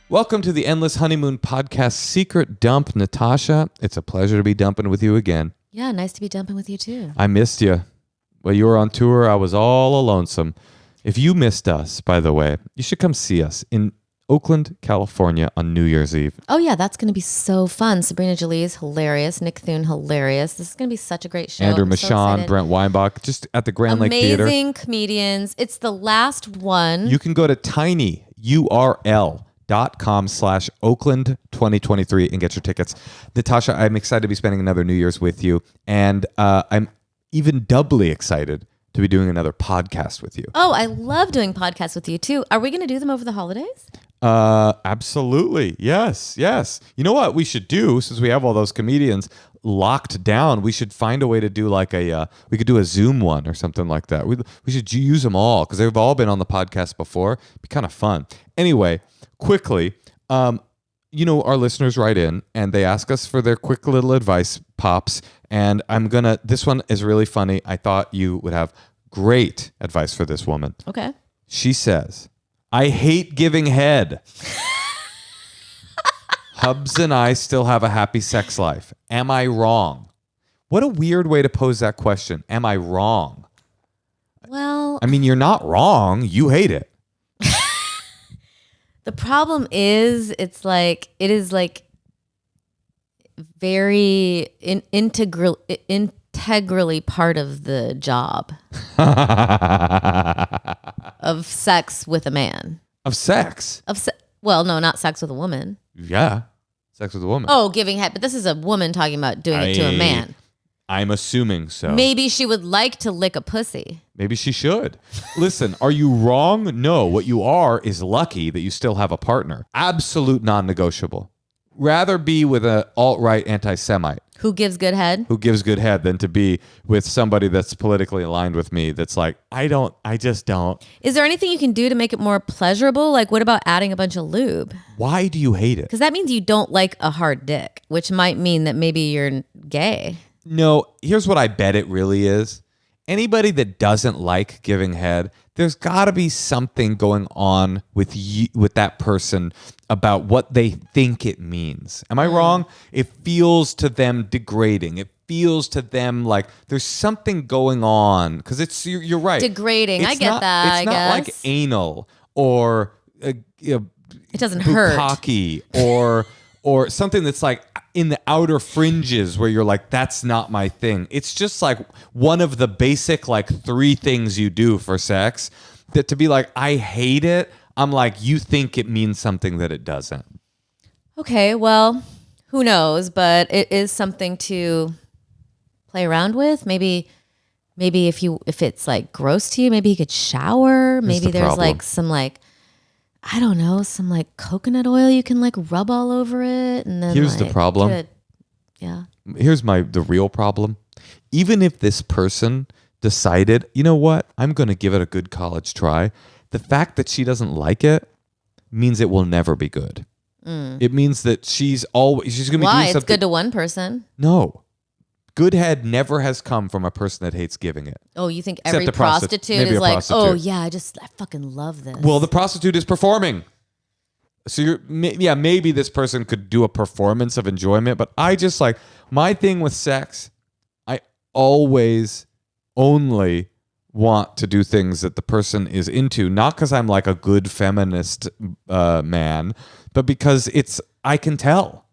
Welcome to the Endless Honeymoon Podcast Secret Dump, Natasha. It's a pleasure to be dumping with you again. Yeah, nice to be dumping with you too. I missed you. While you were on tour, I was all lonesome. If you missed us, by the way, you should come see us in Oakland, California on New Year's Eve. Oh yeah, that's going to be so fun. Sabrina Jolie is hilarious. Nick Thune, hilarious. This is going to be such a great show. Andrew Michon, Brent Weinbach, just at the Grand Lake Theater. Amazing comedians. It's the last one. You can go to tinyurl.com/Oakland 2023 and get your tickets. Natasha, I'm excited to be spending another New Year's with you. And I'm even doubly excited to be doing another podcast with you. Oh, I love doing podcasts with you too. Are we going to do them over the holidays? Absolutely. Yes. You know what we should do, since we have all those comedians locked down, we should find a way to do like we could do a Zoom one or something like that. We should use them all because they've all been on the podcast before. It'd be kind of fun. Anyway, quickly, our listeners write in and they ask us for their quick little advice pops. And this one is really funny. I thought you would have great advice for this woman. Okay. She says, I hate giving head. Hubs and I still have a happy sex life. Am I wrong? What a weird way to pose that question. Am I wrong? Well, I mean, you're not wrong. You hate it. the problem is it is very integrally part of the job of sex with a man. Of sex? Well, no, not sex with a woman. Yeah. Sex with a woman. Oh, giving head. But this is a woman talking about doing it to a man. I'm assuming so. Maybe she would like to lick a pussy. Maybe she should. Listen, are you wrong? No. What you are is lucky that you still have a partner. Absolute non-negotiable. Rather be with an alt-right anti-Semite. Who gives good head? Who gives good head than to be with somebody that's politically aligned with me that's like, I just don't. Is there anything you can do to make it more pleasurable? Like, what about adding a bunch of lube? Why do you hate it? Because that means you don't like a hard dick, which might mean that maybe you're gay. No, here's what I bet it really is. Anybody that doesn't like giving head, there's got to be something going on with that person about what they think it means. Am I wrong? It feels to them degrading. It feels to them like there's something going on because you're right. Degrading. I get that. It's not like anal or it doesn't hurt. Bukkake or something that's like in the outer fringes where you're like, that's not my thing. It's just like one of the basic like 3 things you do for sex that to be like, I hate it. I'm like, you think it means something that it doesn't. Okay, well, who knows? But it is something to play around with. Maybe if it's like gross to you, maybe you could shower. Maybe there's like some like, I don't know, some like coconut oil you can like rub all over it. And then here's the problem. Here's the real problem. Even if this person decided, you know what, I'm going to give it a good college try. The fact that she doesn't like it means it will never be good. It means that she's going to be doing something. Why? It's good to one person. No. Good head never has come from a person that hates giving it. Oh, you think every prostitute is like, oh yeah, I fucking love this. Well, the prostitute is performing. So maybe this person could do a performance of enjoyment, but I just like, my thing with sex, I always only want to do things that the person is into, not because I'm like a good feminist man, but because I can tell.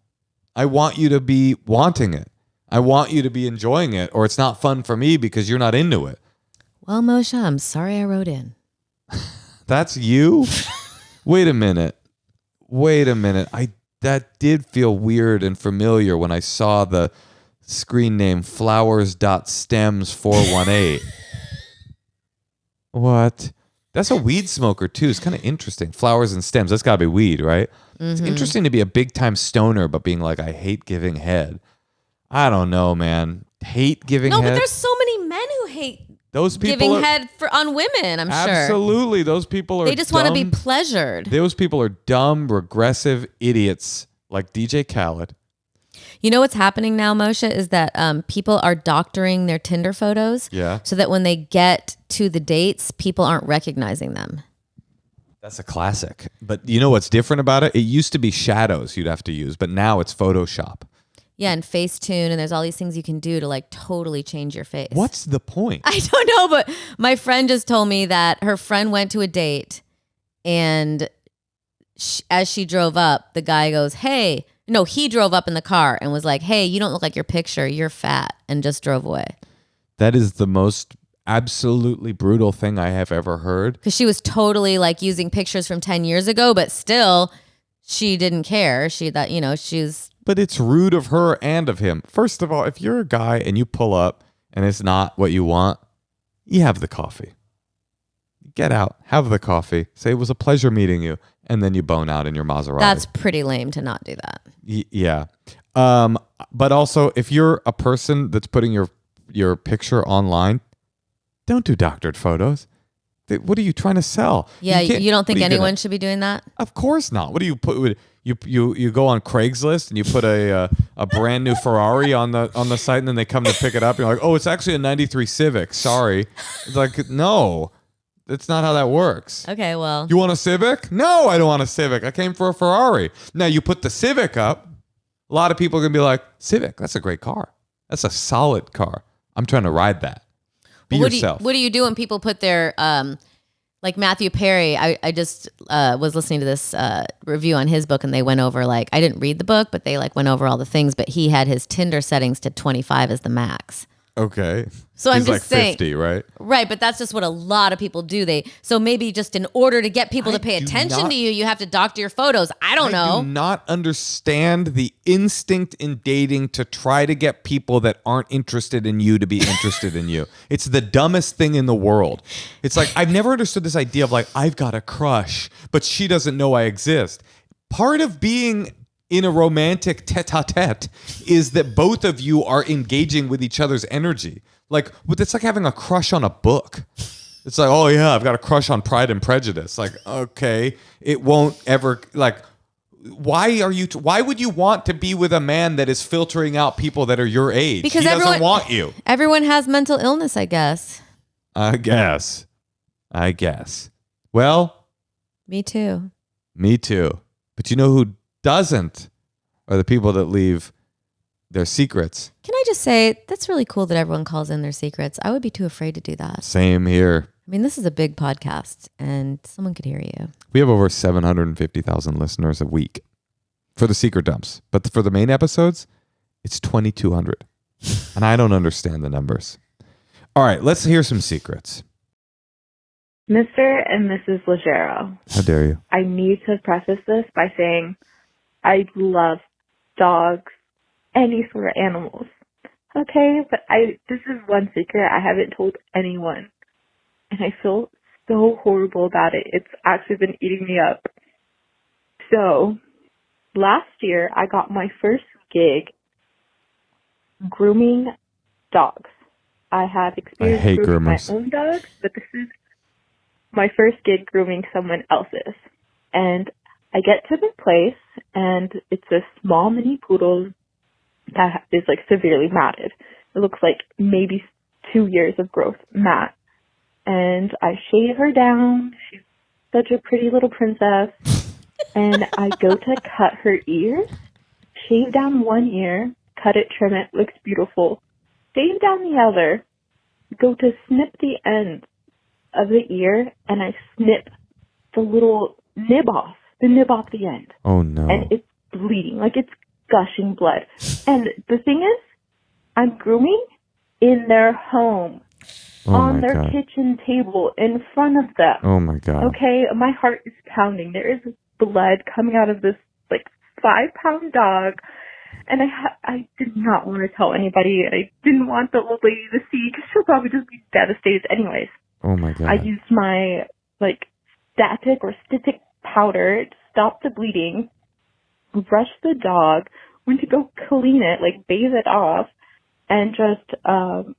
I want you to be wanting it. I want you to be enjoying it, or it's not fun for me because you're not into it. Well, Moshe, I'm sorry I wrote in. That's you? Wait a minute. That did feel weird and familiar when I saw the screen name flowers.stems418. What? That's a weed smoker too. It's kind of interesting. Flowers and stems. That's got to be weed, right? Mm-hmm. It's interesting to be a big time stoner, but being like, I hate giving head. I don't know, man. Hate giving head. No, but there's so many men who hate those people giving head on women, I'm sure. Absolutely. Those people are They just want to be pleasured. Those people are dumb, regressive idiots like DJ Khaled. You know what's happening now, Moshe, is that people are doctoring their Tinder photos so that when they get to the dates, people aren't recognizing them. That's a classic. But you know what's different about it? It used to be shadows you'd have to use, but now it's Photoshop. Yeah, and Facetune, and there's all these things you can do to like totally change your face. What's the point? I don't know, but my friend just told me that her friend went to a date, and as she drove up, the guy goes, "Hey," no, he drove up in the car and was like, "Hey, you don't look like your picture. You're fat," and just drove away. That is the most absolutely brutal thing I have ever heard. Because she was totally like using pictures from 10 years ago, but still, she didn't care. She's. But it's rude of her and of him. First of all, if you're a guy and you pull up and it's not what you want, you have the coffee. Get out, have the coffee, say it was a pleasure meeting you, and then you bone out in your Maserati. That's pretty lame to not do that. Yeah. But also, if you're a person that's putting your picture online, don't do doctored photos. What are you trying to sell? Yeah, you don't think anyone should be doing that? Of course not. What do you put? You go on Craigslist and you put a brand new Ferrari on the site, and then they come to pick it up. You're like, oh, it's actually a '93 Civic. Sorry. It's like, no, that's not how that works. Okay, well, You want a Civic? No, I don't want a Civic. I came for a Ferrari. Now you put the Civic up. A lot of people are gonna be like, Civic, that's a great car. That's a solid car. I'm trying to ride that. Be yourself. What do you do when people put their like Matthew Perry? I just was listening to this review on his book, and they went over like, I didn't read the book, but they like went over all the things. But he had his Tinder settings to 25 as the max. Okay. So He's I'm just like saying, 50, right? Right, but that's just what a lot of people do. So maybe just in order to get people to pay attention to you, you have to doctor your photos. I don't know. I do not understand the instinct in dating to try to get people that aren't interested in you to be interested in you. It's the dumbest thing in the world. It's like, I've never understood this idea of like, I've got a crush, but she doesn't know I exist. Part of being in a romantic tete-a-tete is that both of you are engaging with each other's energy. Like, it's like having a crush on a book. It's like, oh yeah, I've got a crush on Pride and Prejudice. Like, okay, it won't ever, like, why would you want to be with a man that is filtering out people that are your age? Because he doesn't want you. Everyone has mental illness, I guess. I guess. Well, Me too. me too. But you know who doesn't are the people that leave their secrets. Can I just say, that's really cool that everyone calls in their secrets. I would be too afraid to do that. Same here. I mean, this is a big podcast, and someone could hear you. We have over 750,000 listeners a week for the secret dumps. But for the main episodes, it's 2,200. And I don't understand the numbers. All right, let's hear some secrets. Mr. and Mrs. Leggero, How dare you? I need to preface this by saying I love dogs, any sort of animals. Okay, but this is one secret I haven't told anyone. And I feel so horrible about it. It's actually been eating me up. So, last year I got my first gig grooming dogs. I have experience grooming my own dogs, but this is my first gig grooming someone else's. And I get to the place, and it's a small mini poodle that is like severely matted. It looks like maybe 2 years of growth mat. And I shave her down. She's such a pretty little princess. And I go to cut her ears, shave down one ear, cut it, trim it, looks beautiful. Shave down the other, go to snip the end of the ear, and I snip the little nib off the end. Oh, no. And it's bleeding, like it's gushing blood. And the thing is, I'm grooming in their home, on their kitchen table, in front of them. Oh, my God. Okay, my heart is pounding. There is blood coming out of this, like, 5-pound dog. And I did not want to tell anybody. I didn't want the old lady to see, because she'll probably just be devastated anyways. Oh, my God. I used my, like, static or stytic powder to stop the bleeding, brushed the dog, went to go clean it, like, bathe it off, and just, and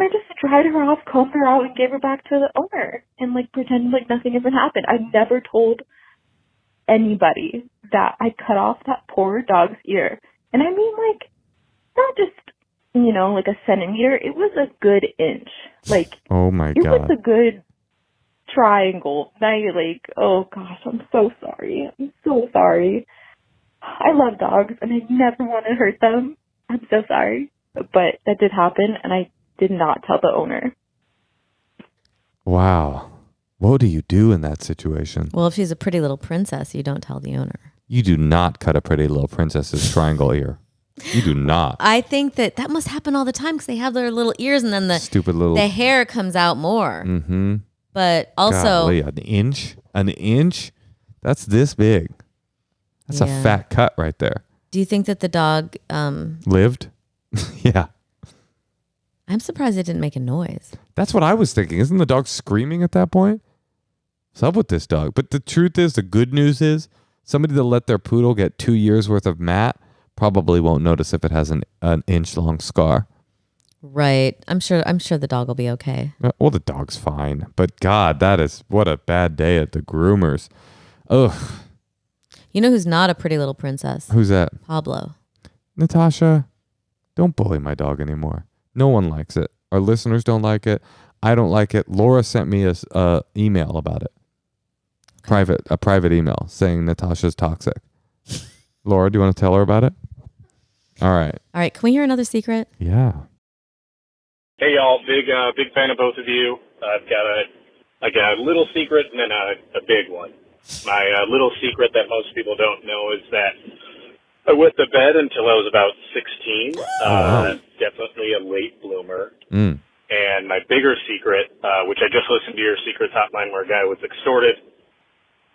I just dried her off, combed her out, and gave her back to the owner, and, like, pretended like nothing even happened. I never told anybody that I cut off that poor dog's ear. And I mean, like, not just, you know, like a centimeter. It was a good inch. Like, oh my God. It was a good triangle. Oh gosh, I'm so sorry. I'm so sorry. I love dogs and I never want to hurt them. I'm so sorry. But that did happen and I did not tell the owner. Wow. What do you do in that situation? Well, if she's a pretty little princess, you don't tell the owner. You do not cut a pretty little princess's triangle ear. You do not. I think that must happen all the time because they have their little ears and then the hair comes out more. Mm-hmm. But also... Golly, an inch? An inch? That's this big. That's a fat cut right there. Do you think that the dog... lived? Yeah. I'm surprised it didn't make a noise. That's what I was thinking. Isn't the dog screaming at that point? What's up with this dog? But the truth is, the good news is, somebody that let their poodle get 2 years worth of mat probably won't notice if it has an inch long scar. Right. I'm sure the dog will be okay. Well, the dog's fine. But God, what a bad day at the groomers. Ugh. You know who's not a pretty little princess? Who's that? Pablo. Natasha, don't bully my dog anymore. No one likes it. Our listeners don't like it. I don't like it. Laura sent me a email about it. A private email saying Natasha's toxic. Laura, do you want to tell her about it? All right. Can we hear another secret? Yeah. Hey y'all, big fan of both of you. I've got a little secret and then a big one. My little secret that most people don't know is that I wet the bed until I was about 16. Definitely a late bloomer. And my bigger secret, which I just listened to your Secrets Hotline where a guy was extorted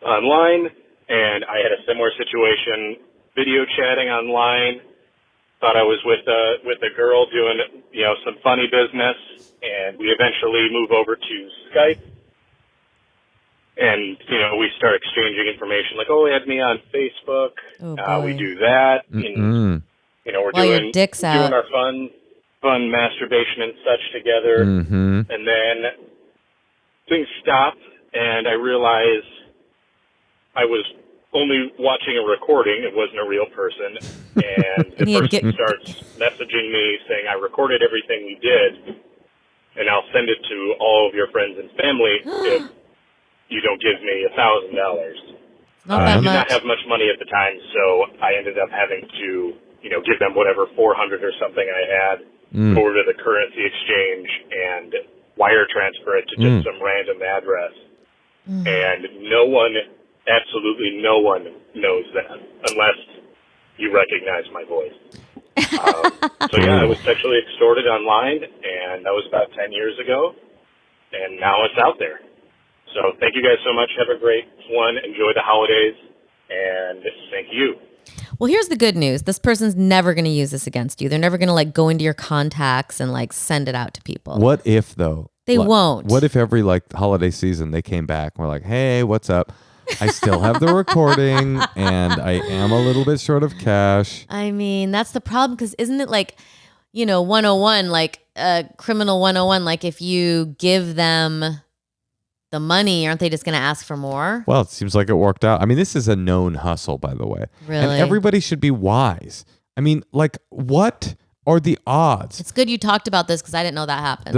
online, and I had a similar situation, video chatting online. Thought I was with a girl doing, some funny business, and we eventually move over to Skype. And, we start exchanging information like, add me on Facebook. We do that. And, we're doing our fun masturbation and such together. And then things stop, and I realize I was only watching a recording. It wasn't a real person. And the person starts messaging me saying, I recorded everything we did, and I'll send it to all of your friends and family if you don't give me $1,000. I did not have much money at the time, so I ended up having to, give them whatever 400 or something I had over to the currency exchange and wire transfer it to just some random address. And absolutely no one knows that unless you recognize my voice. I was sexually extorted online, and that was about 10 years ago, and now it's out there. So thank you guys so much. Have a great one. Enjoy the holidays, and thank you. Well, here's the good news. This person's never going to use this against you. They're never going to go into your contacts and send it out to people. What if though? They won't. What if every holiday season they came back and were like, hey, what's up? I still have the recording and I am a little bit short of cash. I mean, that's the problem because isn't it 101, criminal 101, if you give them the money, aren't they just going to ask for more? Well, it seems like it worked out. I mean, this is a known hustle, by the way. Really? And everybody should be wise. I mean, what are the odds? It's good you talked about this because I didn't know that happened.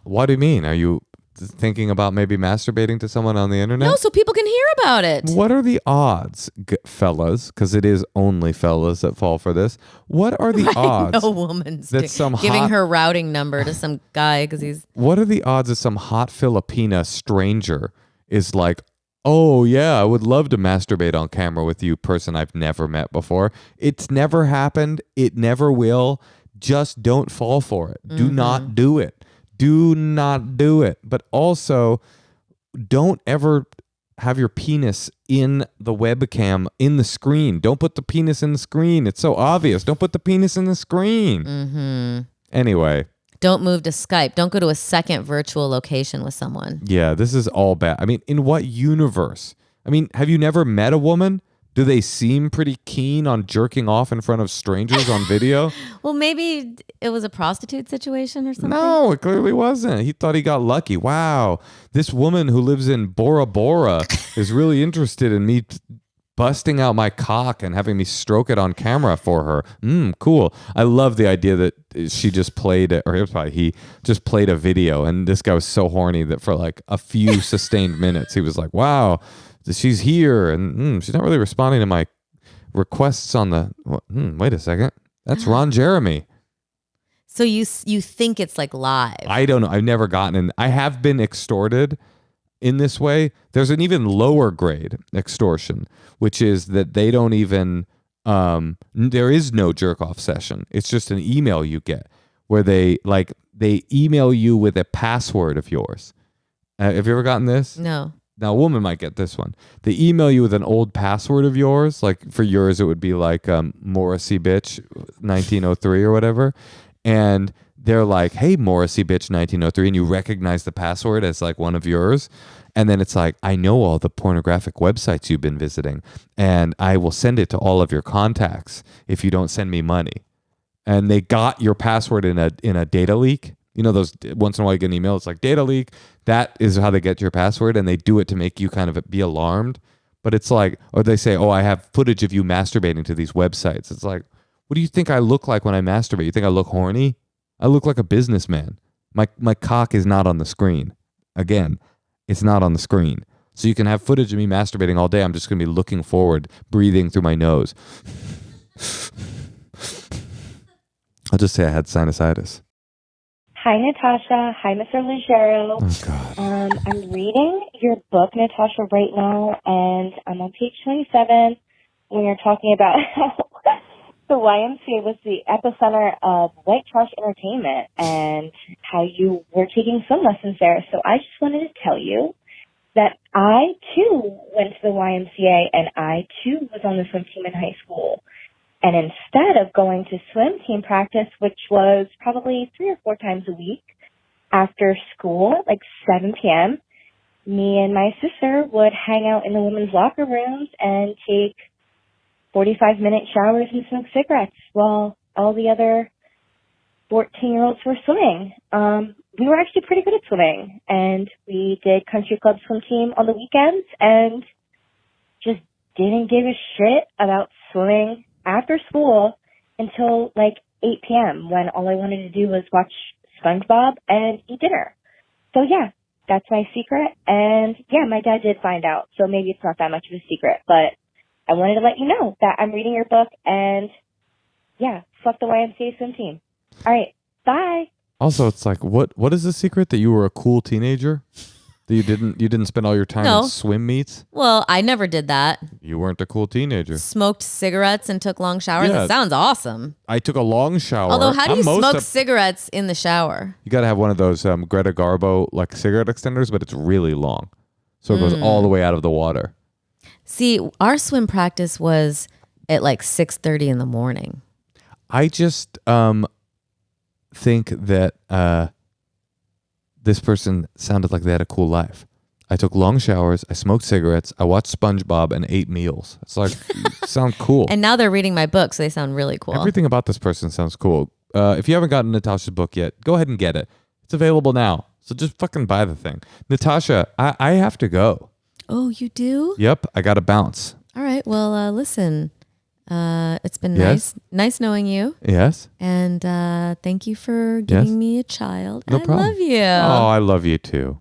What do you mean? Are you thinking about maybe masturbating to someone on the internet? No, so people can hear about it. What are the odds, fellas? Because it is only fellas that fall for this. What are the odds? No woman's that giving her routing number to some guy because he's. What are the odds that some hot Filipina stranger is like, oh yeah, I would love to masturbate on camera with you, person I've never met before. It's never happened. It never will. Just don't fall for it. Do not do it. Do not do it. But also, don't ever have your penis in the webcam, in the screen. Don't put the penis in the screen. It's so obvious. Don't put the penis in the screen. Anyway. Don't move to Skype. Don't go to a second virtual location with someone. Yeah, this is all bad. I mean, in what universe? I mean, have you never met a woman? Do they seem pretty keen on jerking off in front of strangers on video? Well, maybe it was a prostitute situation or something. No, it clearly wasn't. He thought he got lucky. Wow, this woman who lives in Bora Bora is really interested in me busting out my cock and having me stroke it on camera for her. Cool. I love the idea that she just played it, or it was probably he just played a video, and this guy was so horny that for like a few sustained minutes, he was like, wow, she's here, and she's not really responding to my requests on the, wait a second. That's Ron Jeremy. So you think it's like live? I don't know. I've never gotten in. I have been extorted in this way. There's an even lower grade extortion, which is that they don't even, there is no jerk off session. It's just an email you get where they email you with a password of yours. Have you ever gotten this? No. Now, a woman might get this one. They email you with an old password of yours. Like for yours, it would be like Morrissey bitch 1903 or whatever. And they're like, hey, Morrissey bitch 1903. And you recognize the password as like one of yours. And then it's like, I know all the pornographic websites you've been visiting, and I will send it to all of your contacts if you don't send me money. And they got your password in a data leak. You know, those once in a while you get an email, it's like data leak. That is how they get your password, and they do it to make you kind of be alarmed. But it's like, or they say, oh, I have footage of you masturbating to these websites. It's like, what do you think I look like when I masturbate? You think I look horny? I look like a businessman. My cock is not on the screen. Again, it's not on the screen. So you can have footage of me masturbating all day. I'm just going to be looking forward, breathing through my nose. I'll just say I had sinusitis. Hi, Natasha. Hi, Mr. Leggero. Oh, God. I'm reading your book, Natasha, right now, and I'm on page 27 when you're talking about how the YMCA was the epicenter of white trash entertainment and how you were taking swim lessons there. So I just wanted to tell you that I, too, went to the YMCA, and I, too, was on the swim team in high school. And instead of going to swim team practice, which was probably 3 or 4 times a week after school, like 7 p.m., me and my sister would hang out in the women's locker rooms and take 45-minute showers and smoke cigarettes while all the other 14-year-olds were swimming. We were actually pretty good at swimming, and we did country club swim team on the weekends and just didn't give a shit about swimming after school until like 8 p.m. when all I wanted to do was watch SpongeBob and eat dinner. So yeah, that's my secret. And yeah, my dad did find out, so maybe it's not that much of a secret, but I wanted to let you know that I'm reading your book, and yeah, fuck the YMCA swim team. All right, bye. Also, it's like, what is the secret? That you were a cool teenager? That you didn't spend all your time in swim meets? Well, I never did that. You weren't a cool teenager. Smoked cigarettes and took long showers? Yeah. That sounds awesome. I took a long shower. Although, how do you smoke cigarettes in the shower? You got to have one of those Greta Garbo like cigarette extenders, but it's really long. So it goes all the way out of the water. See, our swim practice was at like 6:30 in the morning. I just think that this person sounded like they had a cool life. I took long showers, I smoked cigarettes, I watched SpongeBob, and ate meals. It's like, sound cool. And now they're reading my book, so they sound really cool. Everything about this person sounds cool. If you haven't gotten Natasha's book yet, go ahead and get it. It's available now. So just fucking buy the thing. Natasha, I have to go. Oh, you do? Yep, I got to bounce. All right, well, listen. It's been nice knowing you. Yes. And thank you for giving me a child. No problem. I love you. Oh, I love you too.